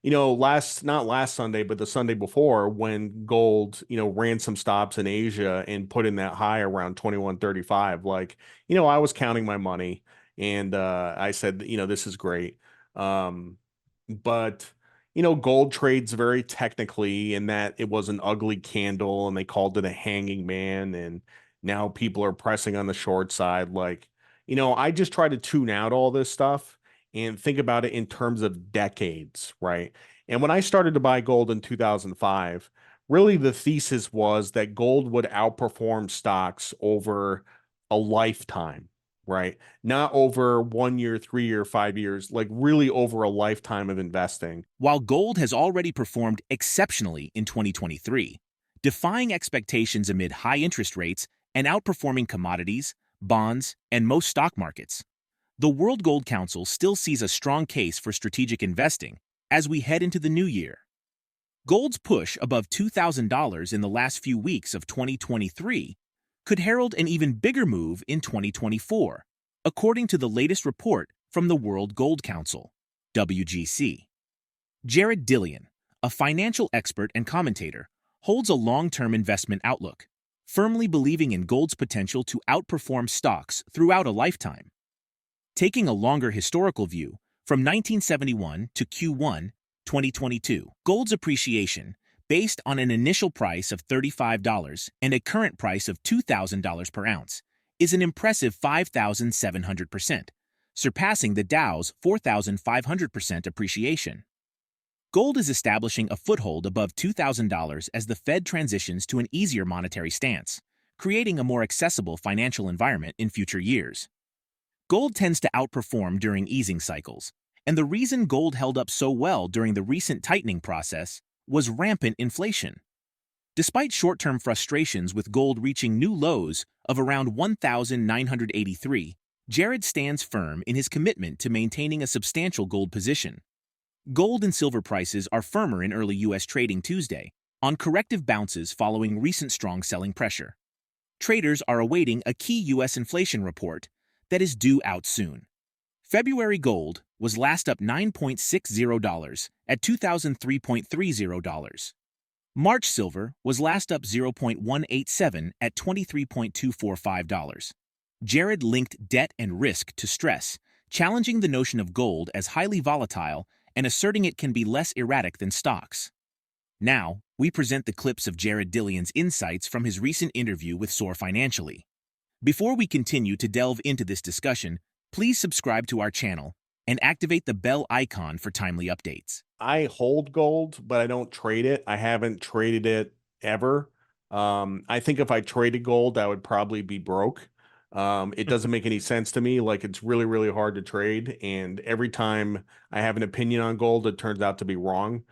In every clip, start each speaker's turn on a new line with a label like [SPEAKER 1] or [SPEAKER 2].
[SPEAKER 1] not last Sunday, but the Sunday before when gold, ran some stops in Asia and put in that high around 21.35. Like, I was counting my money and I said, this is great. But gold trades very technically in that it was an ugly candle and they called it a hanging man, and now people are pressing on the short side. Like, I just try to tune out all this stuff and think about it in terms of decades, right? And when I started to buy gold in 2005, really the thesis was that gold would outperform stocks over a lifetime, right? Not over 1 year, 3 year, 5 years, like really over a lifetime of investing.
[SPEAKER 2] While gold has already performed exceptionally in 2023, defying expectations amid high interest rates and outperforming commodities, bonds, and most stock markets, the World Gold Council still sees a strong case for strategic investing as we head into the new year. Gold's push above $2,000 in the last few weeks of 2023 could herald an even bigger move in 2024, according to the latest report from the World Gold Council, WGC. JaredDillian, a financial expert and commentator, holds a long-term investment outlook, firmly believing in gold's potential to outperform stocks throughout a lifetime. Taking a longer historical view, from 1971 to Q1 2022, gold's appreciation, based on an initial price of $35 and a current price of $2,000 per ounce, is an impressive 5,700%, surpassing the Dow's 4,500% appreciation. Gold is establishing a foothold above $2,000 as the Fed transitions to an easier monetary stance, creating a more accessible financial environment in future years. Gold tends to outperform during easing cycles, and the reason gold held up so well during the recent tightening process was rampant inflation. Despite short-term frustrations with gold reaching new lows of around 1,983, Jared stands firm in his commitment to maintaining a substantial gold position. Gold and silver prices are firmer in early U.S. trading Tuesday, on corrective bounces following recent strong selling pressure. Traders are awaiting a key U.S. inflation report that is due out soon. February gold was last up $9.60 at $2,003.30. March silver was last up 0.187 at $23.245. Jared linked debt and risk to stress, challenging the notion of gold as highly volatile and asserting it can be less erratic than stocks. Now, we present the clips of JaredDillian's insights from his recent interview with Soar Financially. Before we continue to delve into this discussion, please subscribe to our channel and activate the bell icon for timely updates.
[SPEAKER 1] I hold gold, but I don't trade it. I haven't traded it ever. I think if I traded gold, I would probably be broke. It doesn't make any sense to me. Like, it's really, really hard to trade. And every time I have an opinion on gold, it turns out to be wrong.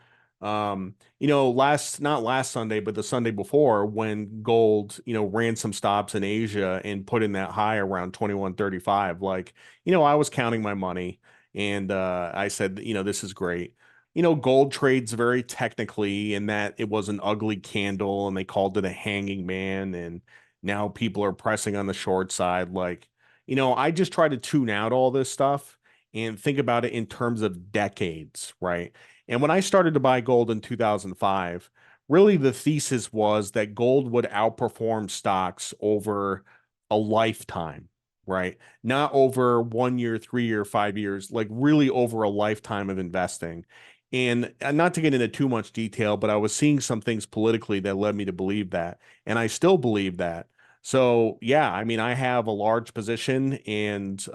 [SPEAKER 1] Not last Sunday, but the Sunday before when gold, ran some stops in Asia and put in that high around 21.35. Like, I was counting my money and I said, this is great. Gold trades very technically in that it was an ugly candle and they called it a hanging man, and now people are pressing on the short side. Like, I just try to tune out all this stuff and think about it in terms of decades, right? And when I started to buy gold in 2005, really the thesis was that gold would outperform stocks over a lifetime, right? Not over 1 year, 3 year, 5 years, like really over a lifetime of investing. And not to get into too much detail, but I was seeing some things politically that led me to believe that. And I still believe that. So, yeah, I mean, I have a large position, and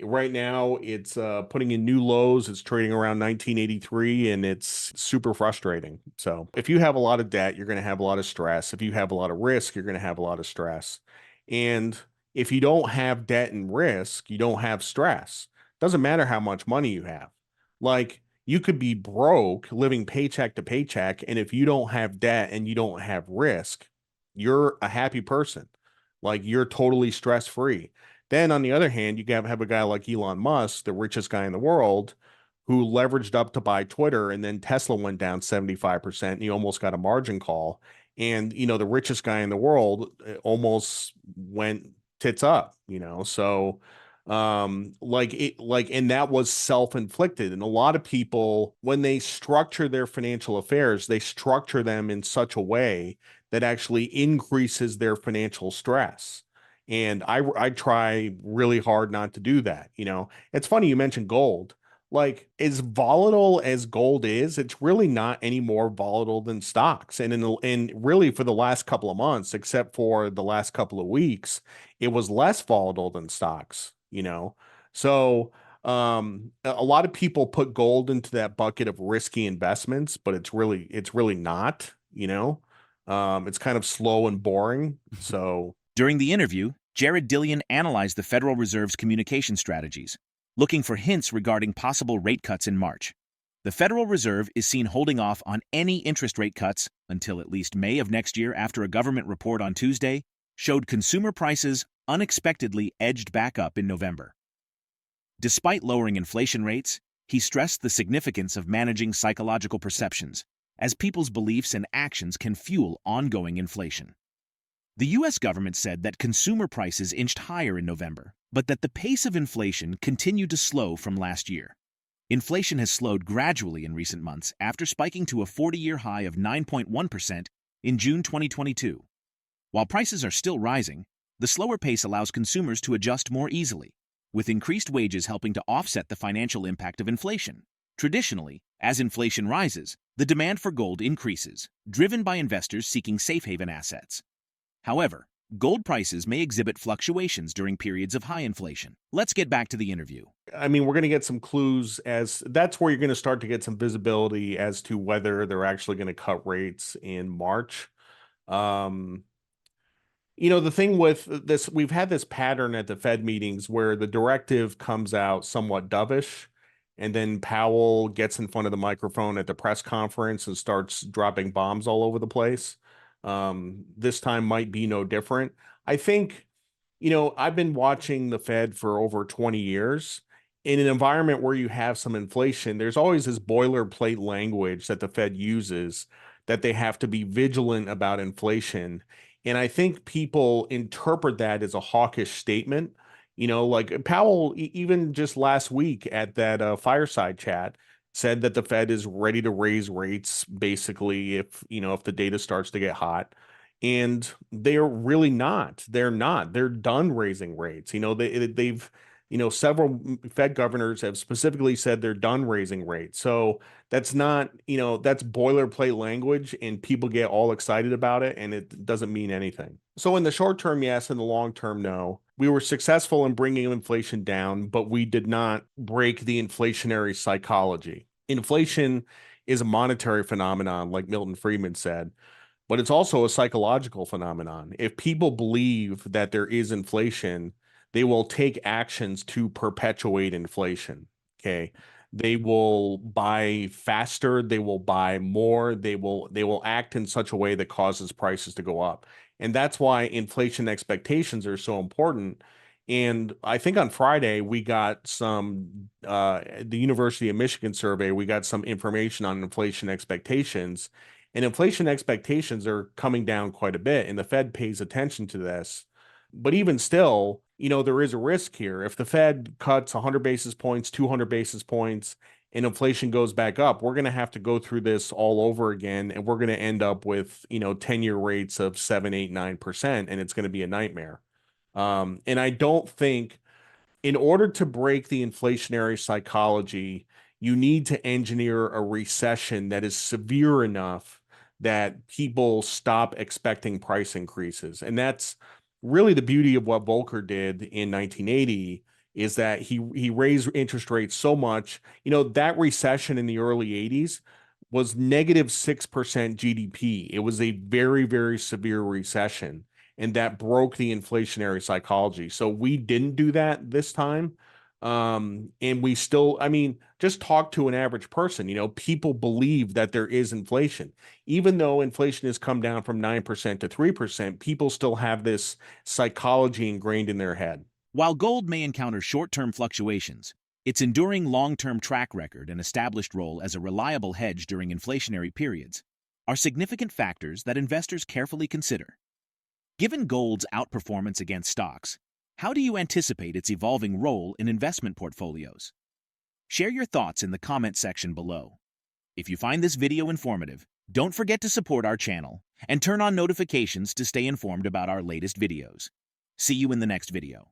[SPEAKER 1] right now it's putting in new lows. It's trading around 1983, and it's super frustrating. So, if you have a lot of debt, you're going to have a lot of stress. If you have a lot of risk, you're going to have a lot of stress. And if you don't have debt and risk, you don't have stress. Doesn't matter how much money you have. Like, you could be broke, living paycheck to paycheck, and if you don't have debt and you don't have risk, you're a happy person. Like, you're totally stress free. Then on the other hand, you have a guy like Elon Musk, the richest guy in the world, who leveraged up to buy Twitter, and then Tesla went down 75% and he almost got a margin call. And, the richest guy in the world almost went tits up. So And that was self-inflicted. And a lot of people, when they structure their financial affairs, they structure them in such a way that actually increases their financial stress. And I try really hard not to do that. It's funny you mentioned gold. Like, as volatile as gold is, it's really not any more volatile than stocks. And really, for the last couple of months, except for the last couple of weeks, it was less volatile than stocks. So a lot of people put gold into that bucket of risky investments, but it's really not. It's kind of slow and boring. So
[SPEAKER 2] During the interview, JaredDillian analyzed the Federal Reserve's communication strategies, looking for hints regarding possible rate cuts in March. The Federal Reserve is seen holding off on any interest rate cuts until at least May of next year, after a government report on Tuesday showed consumer prices unexpectedly edged back up in November. Despite lowering inflation rates, he stressed the significance of managing psychological perceptions, as people's beliefs and actions can fuel ongoing inflation. The U.S. government said that consumer prices inched higher in November, but that the pace of inflation continued to slow from last year. Inflation has slowed gradually in recent months after spiking to a 40-year high of 9.1% in June 2022. While prices are still rising, the slower pace allows consumers to adjust more easily, with increased wages helping to offset the financial impact of inflation. Traditionally, as inflation rises, the demand for gold increases, driven by investors seeking safe haven assets. However, gold prices may exhibit fluctuations during periods of high inflation. Let's get back to the interview.
[SPEAKER 1] I mean, we're going to get some clues, as that's where you're going to start to get some visibility as to whether they're actually going to cut rates in March. Um, the thing with this, we've had this pattern at the Fed meetings where the directive comes out somewhat dovish, and then Powell gets in front of the microphone at the press conference and starts dropping bombs all over the place. This time might be no different. I think, I've been watching the Fed for over 20 years. In an environment where you have some inflation, there's always this boilerplate language that the Fed uses, that they have to be vigilant about inflation. And I think people interpret that as a hawkish statement. Like Powell, even just last week at that fireside chat, said that the Fed is ready to raise rates basically if the data starts to get hot. And they're really not. They're not. They're done raising rates. They've several Fed governors have specifically said they're done raising rates. So that's not, that's boilerplate language, and people get all excited about it, and it doesn't mean anything. So in the short term, yes. In the long term, no. We were successful in bringing inflation down, but we did not break the inflationary psychology. Inflation is a monetary phenomenon, like Milton Friedman said, but it's also a psychological phenomenon. If people believe that there is inflation, they will take actions to perpetuate inflation. Okay. They will buy faster, they will buy more, they will act in such a way that causes prices to go up. And that's why inflation expectations are so important. And I think on Friday we got the University of Michigan survey, we got some information on inflation expectations. And inflation expectations are coming down quite a bit, and the Fed pays attention to this. But even still, there is a risk here. If the Fed cuts 100 basis points, 200 basis points, and inflation goes back up, we're going to have to go through this all over again, and we're going to end up with 10-year rates of 7, 8, 9%, and it's going to be a nightmare. And I don't think, in order to break the inflationary psychology, you need to engineer a recession that is severe enough that people stop expecting price increases. And that's really the beauty of what Volcker did in 1980, is that he raised interest rates so much. That recession in the early 80s was negative 6% GDP. It was a very, very severe recession, and that broke the inflationary psychology. So we didn't do that this time. And we still, I mean, just talk to an average person. People believe that there is inflation. Even though inflation has come down from 9% to 3%, people still have this psychology ingrained in their head.
[SPEAKER 2] While gold may encounter short-term fluctuations, its enduring long-term track record and established role as a reliable hedge during inflationary periods are significant factors that investors carefully consider. Given gold's outperformance against stocks, How do you anticipate its evolving role in investment portfolios? Share your thoughts in the comment section below. If you find this video informative, don't forget to support our channel and turn on notifications to stay informed about our latest videos. See you in the next video.